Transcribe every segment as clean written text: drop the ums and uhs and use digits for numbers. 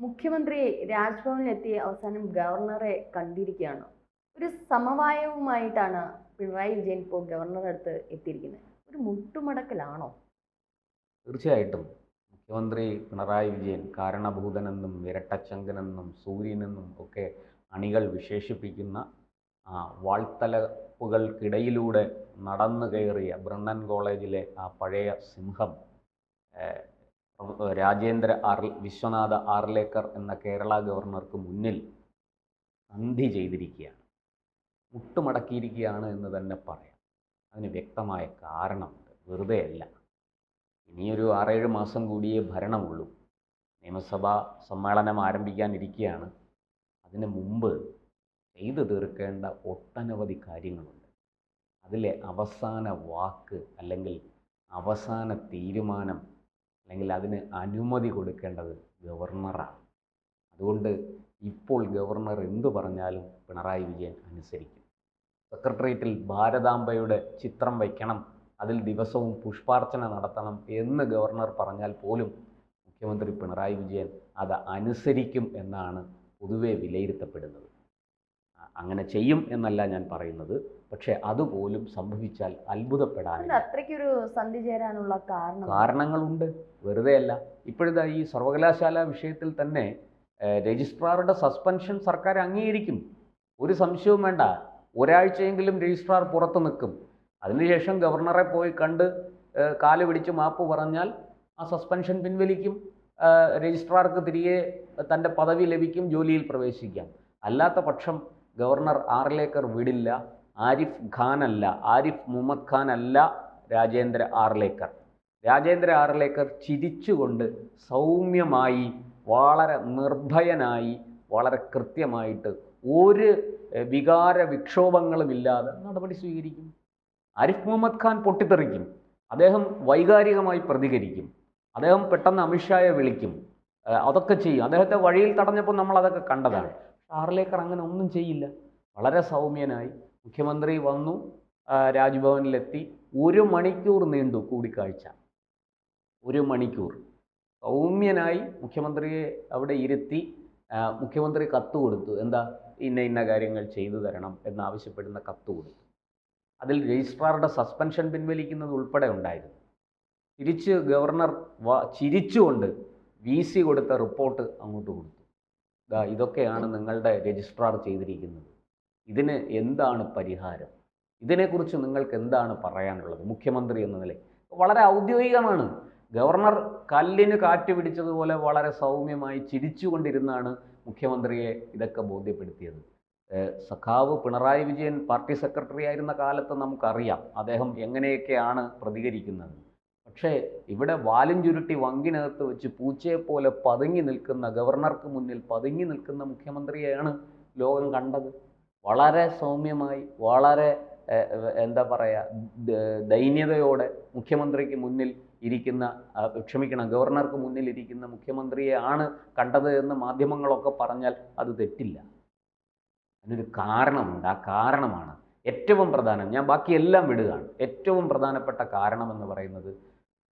മുഖ്യമന്ത്രി രാജ്ഭവനിലെത്തി അവസാനം ഗവർണറെ കണ്ടിരിക്കുകയാണ്. ഒരു സമവായവുമായിട്ടാണ് പിണറായി വിജയൻ ഇപ്പോൾ ഗവർണറുടെ അടുത്ത് എത്തിയിരിക്കുന്നത്. ഒരു മുട്ടുമടക്കലാണോ? തീർച്ചയായിട്ടും മുഖ്യമന്ത്രി പിണറായി വിജയൻ കാരണഭൂതനെന്നും ഇരട്ടച്ചങ്കനെന്നും സൂര്യനെന്നും ഒക്കെ അണികൾ വിശേഷിപ്പിക്കുന്ന വാൾത്തലപ്പുകൾക്കിടയിലൂടെ നടന്നു കയറിയ ബ്രണ്ണൻ കോളേജിലെ ആ പഴയ സിംഹം വിശ്വനാഥ ആർലേക്കർ എന്ന കേരള ഗവർണർക്ക് മുന്നിൽ സന്ധി ചെയ്തിരിക്കുകയാണ്, മുട്ടുമടക്കിയിരിക്കുകയാണ് എന്ന് തന്നെ പറയാം. അതിന് വ്യക്തമായ കാരണമുണ്ട്, വെറുതെ അല്ല. ഇനിയൊരു 6-7 മാസം കൂടിയേ ഭരണമുള്ളൂ. നിയമസഭാ സമ്മേളനം ആരംഭിക്കാനിരിക്കുകയാണ്. അതിന് മുമ്പ് ചെയ്തു തീർക്കേണ്ട ഒട്ടനവധി കാര്യങ്ങളുണ്ട്. അതിലെ അവസാന വാക്ക് അല്ലെങ്കിൽ അവസാന തീരുമാനം അല്ലെങ്കിൽ അതിന് അനുമതി കൊടുക്കേണ്ടത് ഗവർണറാണ്. അതുകൊണ്ട് ഇപ്പോൾ ഗവർണർ എന്തു പറഞ്ഞാലും പിണറായി വിജയൻ അനുസരിക്കും. സെക്രട്ടേറിയറ്റിൽ ഭാരതാംബയുടെ ചിത്രം വയ്ക്കണം, അതിൽ ദിവസവും പുഷ്പാർച്ചന നടത്തണം എന്ന് ഗവർണർ പറഞ്ഞാൽ പോലും മുഖ്യമന്ത്രി പിണറായി വിജയൻ അത് അനുസരിക്കും എന്നാണ് പൊതുവെ വിലയിരുത്തപ്പെടുന്നത്. അങ്ങനെ ചെയ്യും എന്നല്ല ഞാൻ പറയുന്നത്, പക്ഷേ അതുപോലും സംഭവിച്ചാൽ അത്ഭുതപ്പെടാനില്ല. അത്രയ്ക്കൊരു സന്ധി ചേരാനുള്ള കാരണങ്ങളുണ്ട്, വെറുതെ അല്ല. ഇപ്പോഴത്തെ ഈ സർവകലാശാല വിഷയത്തിൽ തന്നെ രജിസ്ട്രാറുടെ സസ്പെൻഷൻ സർക്കാർ അംഗീകരിക്കും, ഒരു സംശയവും വേണ്ട. ഒരാഴ്ചയെങ്കിലും രജിസ്ട്രാർ പുറത്ത് നിൽക്കും. അതിനുശേഷം ഗവർണറെ പോയി കണ്ട് കാല് പിടിച്ച് മാപ്പ് പറഞ്ഞാൽ ആ സസ്പെൻഷൻ പിൻവലിക്കും, രജിസ്ട്രാർക്ക് തിരികെ തൻ്റെ പദവി ലഭിക്കും, ജോലിയിൽ പ്രവേശിക്കാം. അല്ലാത്ത പക്ഷം ഗവർണർ ആർലേക്കർ വിടില്ല. ആരിഫ് മുഹമ്മദ് ഖാൻ അല്ല രാജേന്ദ്ര ആർലേക്കർ ചിരിച്ചുകൊണ്ട് സൗമ്യമായി, വളരെ നിർഭയനായി, വളരെ കൃത്യമായിട്ട് ഒരു വികാര വിക്ഷോഭങ്ങളുമില്ലാതെ നടപടി സ്വീകരിക്കും. ആരിഫ് മുഹമ്മദ് ഖാൻ പൊട്ടിത്തെറിക്കും, അദ്ദേഹം വൈകാരികമായി പ്രതികരിക്കും, അദ്ദേഹം പെട്ടെന്ന് അമിത്ഷായെ വിളിക്കും, അതൊക്കെ ചെയ്യും. അദ്ദേഹത്തെ വഴിയിൽ തടഞ്ഞപ്പോൾ നമ്മൾ അതൊക്കെ കണ്ടതാണ്. ആർലേക്കർ അങ്ങനെ ഒന്നും ചെയ്യില്ല. വളരെ സൗമ്യനായി മുഖ്യമന്ത്രി വന്നു, രാജ്ഭവനിലെത്തി. 1 മണിക്കൂർ നീണ്ടു കൂടിക്കാഴ്ച. 1 മണിക്കൂർ സൗമ്യനായി മുഖ്യമന്ത്രിയെ അവിടെ ഇരുത്തി. മുഖ്യമന്ത്രി കത്ത് കൊടുത്തു, എന്താ ഇന്ന കാര്യങ്ങൾ ചെയ്തു തരണം എന്നാവശ്യപ്പെടുന്ന കത്ത് കൊടുത്തു. അതിൽ രജിസ്ട്രാറുടെ സസ്പെൻഷൻ പിൻവലിക്കുന്നത് ഉൾപ്പെടെ ഉണ്ടായിരുന്നു. തിരിച്ച് ഗവർണർ ചിരിച്ചുകൊണ്ട് VC കൊടുത്ത റിപ്പോർട്ട് അങ്ങോട്ട് കൊടുത്തു. ഇതൊക്കെയാണ് നിങ്ങളുടെ രജിസ്ട്രാർ ചെയ്തിരിക്കുന്നത്, ഇതിന് എന്താണ് പരിഹാരം, ഇതിനെക്കുറിച്ച് നിങ്ങൾക്ക് എന്താണ് പറയാനുള്ളത് മുഖ്യമന്ത്രി എന്ന നിലയിൽ? വളരെ ഔദ്യോഗികമാണ്. ഗവർണർ കല്ലിന് കാറ്റ് പിടിച്ചതുപോലെ വളരെ സൗമ്യമായി ചിരിച്ചുകൊണ്ടിരുന്നാണ് മുഖ്യമന്ത്രിയെ ഇതൊക്കെ ബോധ്യപ്പെടുത്തിയത്. സഖാവ് പിണറായി വിജയൻ പാർട്ടി സെക്രട്ടറി ആയിരുന്ന കാലത്ത് നമുക്കറിയാം അദ്ദേഹം എങ്ങനെയൊക്കെയാണ് പ്രതികരിക്കുന്നത്. പക്ഷേ ഇവിടെ വാലും ചുരുട്ടി വങ്കിനകത്ത് വെച്ച് പൂച്ചയെപ്പോലെ പതുങ്ങി നിൽക്കുന്ന, ഗവർണർക്ക് മുന്നിൽ പതുങ്ങി നിൽക്കുന്ന മുഖ്യമന്ത്രിയെയാണ് ലോകം കണ്ടത്. വളരെ സൗമ്യമായി, വളരെ എന്താ പറയുക, ദൈന്യതയോടെ മുഖ്യമന്ത്രിക്ക് മുന്നിൽ ഇരിക്കുന്ന, ഗവർണർക്ക് മുന്നിൽ ഇരിക്കുന്ന മുഖ്യമന്ത്രിയെ ആണ് കണ്ടത് എന്ന് മാധ്യമങ്ങളൊക്കെ പറഞ്ഞാൽ അത് തെറ്റില്ല. അതിനൊരു കാരണമുണ്ട്. ആ കാരണമാണ് ഏറ്റവും പ്രധാനം. ഞാൻ ബാക്കിയെല്ലാം വിടുകയാണ്. ഏറ്റവും പ്രധാനപ്പെട്ട കാരണമെന്ന് പറയുന്നത്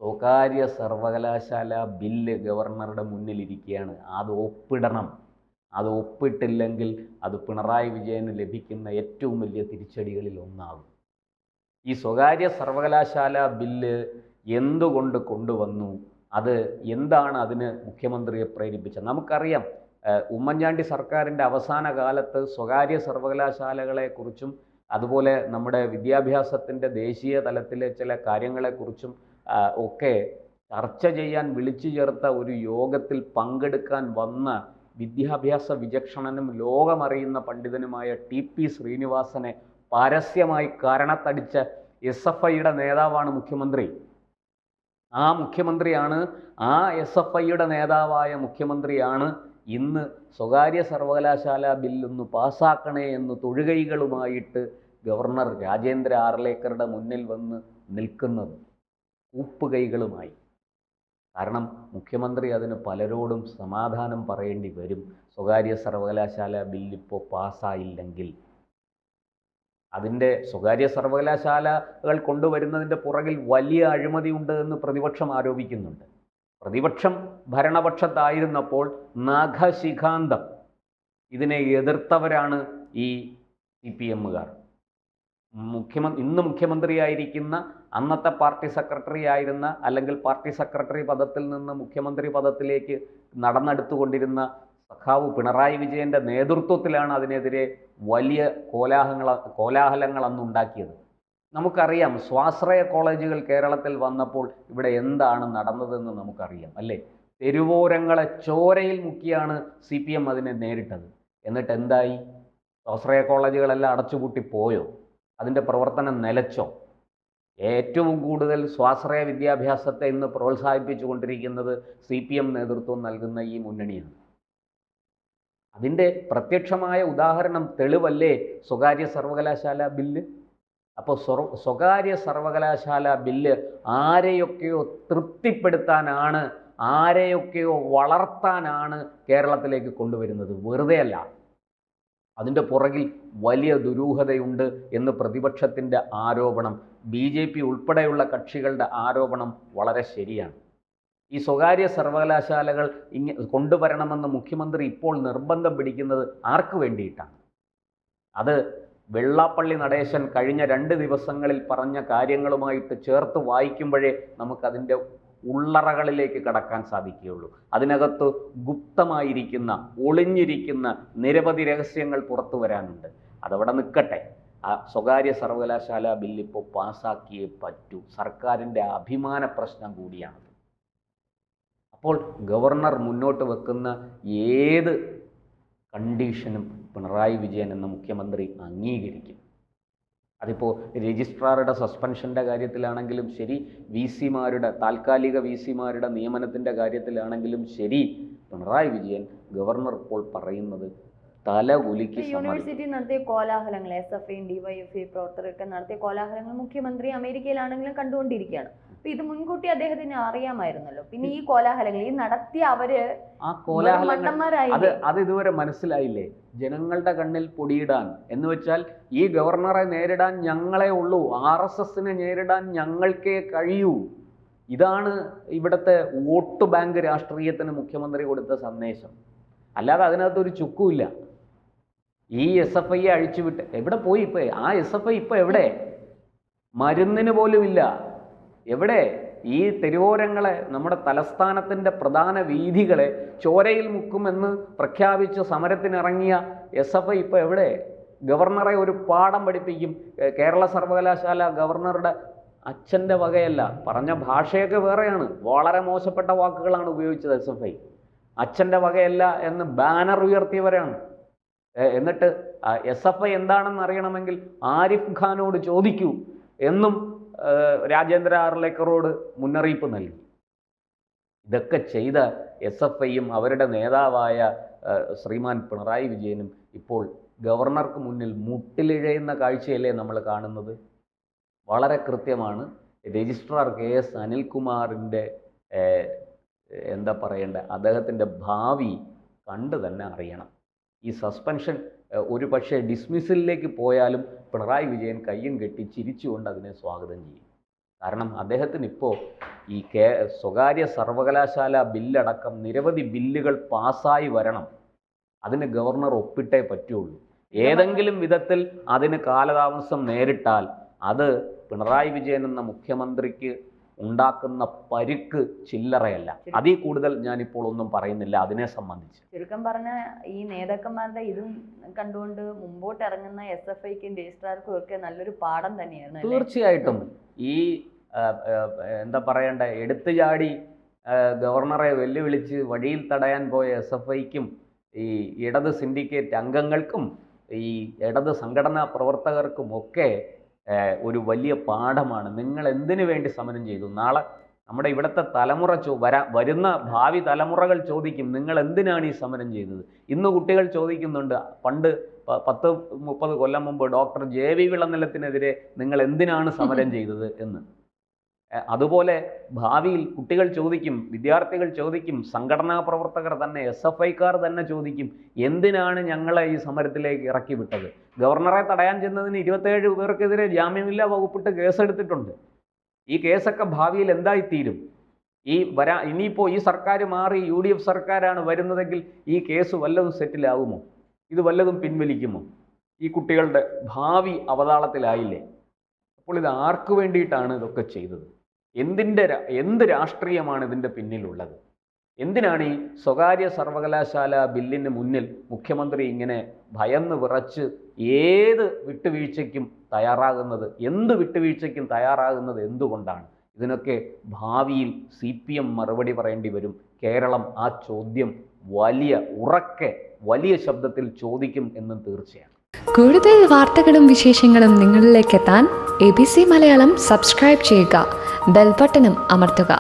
സ്വകാര്യ സർവകലാശാല ബില്ല് ഗവർണറുടെ മുന്നിലിരിക്കുകയാണ്. അത് ഒപ്പിടണം. അത് ഒപ്പിട്ടില്ലെങ്കിൽ അത് പിണറായി വിജയന് ലഭിക്കുന്ന ഏറ്റവും വലിയ തിരിച്ചടികളിൽ ഒന്നാകും. ഈ സ്വകാര്യ സർവകലാശാല ബില്ല് എന്തുകൊണ്ട് കൊണ്ടുവന്നു, അത് എന്താണ് അതിന് മുഖ്യമന്ത്രിയെ പ്രേരിപ്പിച്ചത്? നമുക്കറിയാം, ഉമ്മൻചാണ്ടി സർക്കാരിൻ്റെ അവസാന കാലത്ത് സ്വകാര്യ സർവകലാശാലകളെക്കുറിച്ചും അതുപോലെ നമ്മുടെ വിദ്യാഭ്യാസത്തിൻ്റെ ദേശീയ തലത്തിലെ ചില കാര്യങ്ങളെക്കുറിച്ചും ഒക്കെ ചർച്ച ചെയ്യാൻ വിളിച്ചു ചേർത്ത ഒരു യോഗത്തിൽ പങ്കെടുക്കാൻ വന്ന വിദ്യാഭ്യാസ വിചക്ഷണനും ലോകമറിയുന്ന പണ്ഡിതനുമായ TP ശ്രീനിവാസനെ പരസ്യമായി കാരണത്തടിച്ച SFIയുടെ നേതാവാണ് മുഖ്യമന്ത്രി. ആ മുഖ്യമന്ത്രിയാണ്, ആ SFIയുടെ നേതാവായ മുഖ്യമന്ത്രിയാണ് ഇന്ന് സ്വകാര്യ സർവകലാശാല ബില്ലൊന്ന് പാസ്സാക്കണേ എന്ന് തൊഴുകൈകളുമായിട്ട് ഗവർണർ രാജേന്ദ്ര ആർലേക്കറുടെ മുന്നിൽ വന്ന് നിൽക്കുന്നത്, കൂപ്പുകൈകളുമായി. കാരണം മുഖ്യമന്ത്രി അതിന് പലരോടും സമാധാനം പറയേണ്ടി വരും. സ്വകാര്യ സർവകലാശാല ബില്ലിപ്പോൾ പാസ്സായില്ലെങ്കിൽ അതിൻ്റെ സ്വകാര്യ സർവകലാശാലകൾ കൊണ്ടുവരുന്നതിൻ്റെ പുറകിൽ വലിയ അഴിമതി ഉണ്ട് എന്ന് പ്രതിപക്ഷം ആരോപിക്കുന്നുണ്ട്. പ്രതിപക്ഷം ഭരണപക്ഷത്തായിരുന്നപ്പോൾ നഖശിഖാന്തം ഇതിനെ എതിർത്തവരാണ് ഈ CPM-കാർ. ഇന്ന് മുഖ്യമന്ത്രിയായിരിക്കുന്ന അന്നത്തെ പാർട്ടി സെക്രട്ടറി ആയിരുന്ന, അല്ലെങ്കിൽ പാർട്ടി സെക്രട്ടറി പദത്തിൽ നിന്ന് മുഖ്യമന്ത്രി പദത്തിലേക്ക് നടന്നെടുത്തുകൊണ്ടിരുന്ന സഖാവ് പിണറായി വിജയൻ്റെ നേതൃത്വത്തിലാണ് അതിനെതിരെ വലിയ കോലാഹലങ്ങൾ അന്ന് ഉണ്ടാക്കിയത്. നമുക്കറിയാം, സ്വാശ്രയ കോളേജുകൾ കേരളത്തിൽ വന്നപ്പോൾ ഇവിടെ എന്താണ് നടന്നതെന്ന് നമുക്കറിയാം അല്ലേ. തെരുവോരങ്ങളെ ചോരയിൽ മുക്കിയാണ് CPM അതിനെ നേരിട്ടത്. എന്നിട്ട് എന്തായി? സ്വാശ്രയ കോളേജുകളെല്ലാം അടച്ചുപൂട്ടി പോയോ? അതിൻ്റെ പ്രവർത്തനം നിലച്ചോ? ഏറ്റവും കൂടുതൽ സ്വാശ്രയ വിദ്യാഭ്യാസത്തെ ഇന്ന് പ്രോത്സാഹിപ്പിച്ചുകൊണ്ടിരിക്കുന്നത് CPM നേതൃത്വം നൽകുന്ന ഈ മുന്നണിയാണ്. അതിൻ്റെ പ്രത്യക്ഷമായ ഉദാഹരണം, തെളിവല്ലേ സ്വകാര്യ സർവകലാശാല ബില്ല്? അപ്പോൾ സ്വകാര്യ സർവകലാശാല ബില്ല് ആരെയൊക്കെയോ തൃപ്തിപ്പെടുത്താനാണ്, ആരെയൊക്കെയോ വളർത്താനാണ് കേരളത്തിലേക്ക് കൊണ്ടുവരുന്നത്. വെറുതെയല്ല. അതിൻ്റെ പുറകിൽ വലിയ ദുരൂഹതയുണ്ട് എന്ന് പ്രതിപക്ഷത്തിൻ്റെ ആരോപണം, BJP ഉൾപ്പെടെയുള്ള കക്ഷികളുടെ ആരോപണം വളരെ ശരിയാണ്. ഈ സ്വകാര്യ സർവകലാശാലകൾ കൊണ്ടുവരണമെന്ന് മുഖ്യമന്ത്രി ഇപ്പോൾ നിർബന്ധം പിടിക്കുന്നത് ആർക്ക് വേണ്ടിയിട്ടാണ്? അത് വെള്ളാപ്പള്ളി നടേശൻ കഴിഞ്ഞ 2 ദിവസങ്ങളിൽ പറഞ്ഞ കാര്യങ്ങളുമായിട്ട് ചേർത്ത് വായിക്കുമ്പോഴേ നമുക്കതിൻ്റെ ഉള്ളറകളിലേക്ക് കടക്കാൻ സാധിക്കുകയുള്ളൂ. അതിനകത്ത് ഗുപ്തമായിരിക്കുന്ന, ഒളിഞ്ഞിരിക്കുന്ന നിരവധി രഹസ്യങ്ങൾ പുറത്തു വരാനുണ്ട്. അതവിടെ നിൽക്കട്ടെ. ആ സ്വകാര്യ സർവകലാശാല ബില്ലിപ്പോൾ പാസ്സാക്കിയേ പറ്റൂ. സർക്കാരിൻ്റെ അഭിമാന പ്രശ്നം കൂടിയാണ്. അപ്പോൾ ഗവർണർ മുന്നോട്ട് വെക്കുന്ന ഏത് കണ്ടീഷനും പിണറായി വിജയൻ എന്ന മുഖ്യമന്ത്രി അംഗീകരിക്കും. അതിപ്പോൾ രജിസ്ട്രാറുടെ സസ്പെൻഷൻ്റെ കാര്യത്തിലാണെങ്കിലും ശരി, താൽക്കാലിക VC-മാരുടെ നിയമനത്തിൻ്റെ കാര്യത്തിലാണെങ്കിലും ശരി, പിണറായി വിജയൻ ഗവർണർ ഇപ്പോൾ പറയുന്നത് തലകുലുക്കി സമ്മതിക്കും. യൂണിവേഴ്സിറ്റി നടത്തിയ കോലാഹലങ്ങൾ, SFI DYFI പ്രവർത്തകരൊക്കെ നടത്തിയ കോലാഹലങ്ങൾ മുഖ്യമന്ത്രി അമേരിക്കയിലാണെങ്കിലും കണ്ടുകൊണ്ടിരിക്കുകയാണ്. അപ്പൊ ഇത് മുൻകൂട്ടി അദ്ദേഹത്തിന് അറിയാമായിരുന്നല്ലോ. പിന്നെ ഈ കോലാഹലങ്ങൾ ഈ നടത്തിയ അവര് ആ കോലാഹലങ്ങൾ അത് ഇതുവരെ മനസ്സിലായില്ലേ? ജനങ്ങളുടെ കണ്ണിൽ പൊടിയിടാൻ എന്ന് വെച്ചാൽ ഈ ഗവർണറെ നേരിടാൻ ഞങ്ങളെ ഉള്ളൂ, RSSനെ നേരിടാൻ ഞങ്ങൾക്കേ കഴിയൂ. ഇതാണ് ഇവിടുത്തെ വോട്ട് ബാങ്ക് രാഷ്ട്രീയത്തിന് മുഖ്യമന്ത്രി കൊടുത്ത സന്ദേശം. അല്ലാതെ അതിനകത്തൊരു ചുക്കുമില്ല. ഈ SFIയെ അഴിച്ചുവിട്ട് എവിടെ പോയി? ഇപ്പോൾ ആ SFI ഇപ്പോൾ എവിടെ? മരുന്നിന് പോലുമില്ല. എവിടെ? ഈ തെരുവോരങ്ങളെ, നമ്മുടെ തലസ്ഥാനത്തിൻ്റെ പ്രധാന വീഥികളെ ചോരയിൽ മുക്കുമെന്ന് പ്രഖ്യാപിച്ച് സമരത്തിനിറങ്ങിയ SFI ഇപ്പോൾ എവിടെ? ഗവർണറെ ഒരു പാഠം പഠിപ്പിക്കും. കേരള സർവകലാശാല ഗവർണറുടെ അച്ഛൻ്റെ വകയല്ല. പറഞ്ഞ ഭാഷയൊക്കെ വേറെയാണ്. വളരെ മോശപ്പെട്ട വാക്കുകളാണ് ഉപയോഗിച്ചത്. SFI അച്ഛൻ്റെ വകയല്ല എന്ന് ബാനർ ഉയർത്തിയവരാണ്. എന്നിട്ട് SFI എന്താണെന്ന് അറിയണമെങ്കിൽ ആരിഫ് ഖാനോട് ചോദിക്കൂ എന്നും രാജേന്ദ്ര ആർലേക്കറോട് മുന്നറിയിപ്പ് നൽകി. ഇതൊക്കെ ചെയ്ത SFIയും അവരുടെ നേതാവായ ശ്രീമാൻ പിണറായി വിജയനും ഇപ്പോൾ ഗവർണർക്ക് മുന്നിൽ മുട്ടിലിഴയുന്ന കാഴ്ചയല്ലേ നമ്മൾ കാണുന്നത്? വളരെ കൃത്യമാണ്. രജിസ്ട്രാർ KS അനിൽകുമാറിൻ്റെ എന്താ പറയേണ്ട, അദ്ദേഹത്തിൻ്റെ ഭാവി കണ്ടു തന്നെ അറിയണം. ഈ സസ്പെൻഷൻ ഒരു പക്ഷേ ഡിസ്മിസിലേക്ക് പോയാലും പിണറായി വിജയൻ കയ്യും കെട്ടി ചിരിച്ചുകൊണ്ട് അതിനെ സ്വാഗതം ചെയ്യും. കാരണം അദ്ദേഹത്തിന് ഇപ്പോൾ ഈ സ്വകാര്യ സർവകലാശാല ബില്ലടക്കം നിരവധി ബില്ലുകൾ പാസ്സായി വരണം. അതിന് ഗവർണർ ഒപ്പിട്ടേ പറ്റുള്ളൂ. ഏതെങ്കിലും വിധത്തിൽ അതിന് കാലതാമസം നേരിട്ടാൽ അത് പിണറായി വിജയൻ എന്ന മുഖ്യമന്ത്രിക്ക് ഉണ്ടാക്കുന്ന പരുക്ക് ചില്ലറയല്ല. അതിൽ കൂടുതൽ ഞാനിപ്പോൾ ഒന്നും പറയുന്നില്ല അതിനെ സംബന്ധിച്ച്. ചുരുക്കം പറഞ്ഞ ഈ നേതാക്കന്മാരുടെ ഇതും കണ്ടുകൊണ്ട് മുമ്പോട്ട് ഇറങ്ങുന്ന SFIക്കും രജിസ്ട്രാർക്കും ഒക്കെ നല്ലൊരു പാഠം തന്നെയായിരുന്നു. തീർച്ചയായിട്ടും ഈ എന്താ പറയണ്ട, എടുത്തു ചാടി ഗവർണറെ വെല്ലുവിളിച്ച് വഴിയിൽ തടയാൻ പോയ SFIക്കും ഈ ഇടത് സിൻഡിക്കേറ്റ് അംഗങ്ങൾക്കും ഈ ഇടത് സംഘടനാ പ്രവർത്തകർക്കും ഒക്കെ ഒരു വലിയ പാഠമാണ്. നിങ്ങൾ എന്തിനു വേണ്ടി സമരം ചെയ്തു? നാളെ നമ്മുടെ ഇവിടുത്തെ തലമുറ വരുന്ന ഭാവി തലമുറകൾ ചോദിക്കും, നിങ്ങൾ എന്തിനാണ് ഈ സമരം ചെയ്തത്? ഇന്ന് കുട്ടികൾ ചോദിക്കുന്നുണ്ട്, പണ്ട് 10-30 കൊല്ലം മുമ്പ് ഡോക്ടർ JV വിളനിലത്തിനെതിരെ നിങ്ങൾ എന്തിനാണ് സമരം ചെയ്തത് എന്ന്. അതുപോലെ ഭാവിയിൽ കുട്ടികൾ ചോദിക്കും, വിദ്യാർത്ഥികൾ ചോദിക്കും, സംഘടനാ പ്രവർത്തകർ തന്നെ, SFIക്കാർ തന്നെ ചോദിക്കും, എന്തിനാണ് ഞങ്ങളെ ഈ സമരത്തിലേക്ക് ഇറക്കി വിട്ടത്? ഗവർണറെ തടയാൻ ചെന്നതിന് 27 പേർക്കെതിരെ ജാമ്യമില്ലാ വകുപ്പിട്ട് കേസെടുത്തിട്ടുണ്ട്. ഈ കേസൊക്കെ ഭാവിയിൽ എന്തായിത്തീരും? ഇനിയിപ്പോൾ ഈ സർക്കാർ മാറി UDF സർക്കാരാണ് വരുന്നതെങ്കിൽ ഈ കേസ് വല്ലതും സെറ്റിലാകുമോ? ഇത് വല്ലതും പിൻവലിക്കുമോ? ഈ കുട്ടികളുടെ ഭാവി അവതാളത്തിലായില്ലേ? അപ്പോൾ ഇത് ആർക്ക് വേണ്ടിയിട്ടാണ് ഇതൊക്കെ ചെയ്തത്? എന്ത് രാഷ്ട്രീയമാണ് ഇതിൻ്റെ പിന്നിലുള്ളത്? എന്തിനാണ് ഈ സ്വകാര്യ സർവകലാശാല ബില്ലിന് മുന്നിൽ മുഖ്യമന്ത്രി ഇങ്ങനെ ഭയന്ന് വിറച്ച് എന്ത് വിട്ടുവീഴ്ചയ്ക്കും തയ്യാറാകുന്നത് എന്തുകൊണ്ടാണ്? ഇതിനൊക്കെ ഭാവിയിൽ CPM മറുപടി പറയേണ്ടി വരും. കേരളം ആ ചോദ്യം വലിയ ശബ്ദത്തിൽ ചോദിക്കും എന്നും തീർച്ചയാണ്. കൂടുതൽ വാർത്തകളും വിശേഷങ്ങളും നിങ്ങളിലേക്ക് എത്താൻ ABC മലയാളം സബ്സ്ക്രൈബ് ചെയ്യുക, ബെൽ ബട്ടണും അമർത്തുക.